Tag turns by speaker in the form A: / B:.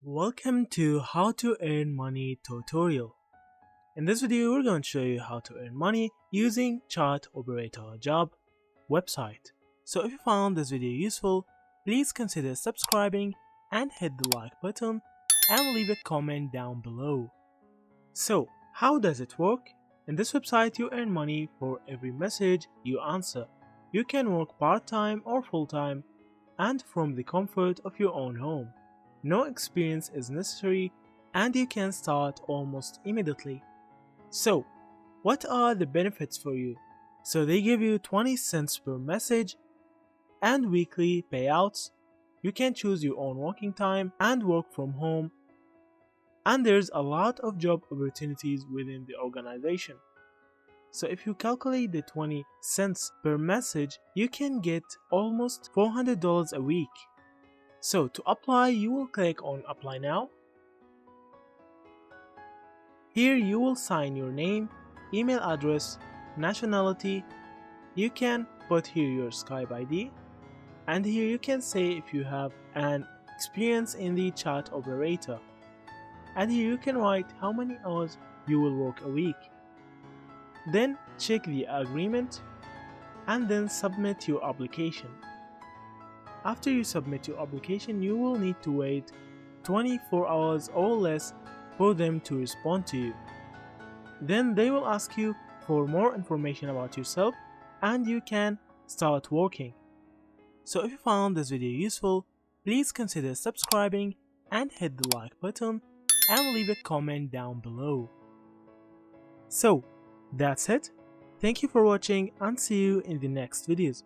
A: Welcome to How to Earn Money tutorial. In this video, we're going to show you how to earn money using Chat Operator Job website. So if you found this video useful, please consider subscribing and hit the like button and leave a comment down below. So how does it work? In this website, you earn money for every message you answer. You can work part-time or full-time and from the comfort of your own home. No experience is necessary and you can start almost immediately. So, what are the benefits for you? So they give you 20 cents per message and weekly payouts. You can choose your own working time and work from home. And there's a lot of job opportunities within the organization. So if you calculate the 20 cents per message, you can get almost $400 a week. So to apply, you will click on Apply Now. Here you will sign your name, email address, nationality. You can put here your Skype ID. And here you can say if you have an experience in the chat operator. And here you can write how many hours you will work a week. Then check the agreement and then submit your application. After you submit your application, you will need to wait 24 hours or less for them to respond to you. Then they will ask you for more information about yourself and you can start working. So if you found this video useful, please consider subscribing and hit the like button and leave a comment down below. So that's it. Thank you for watching and see you in the next videos.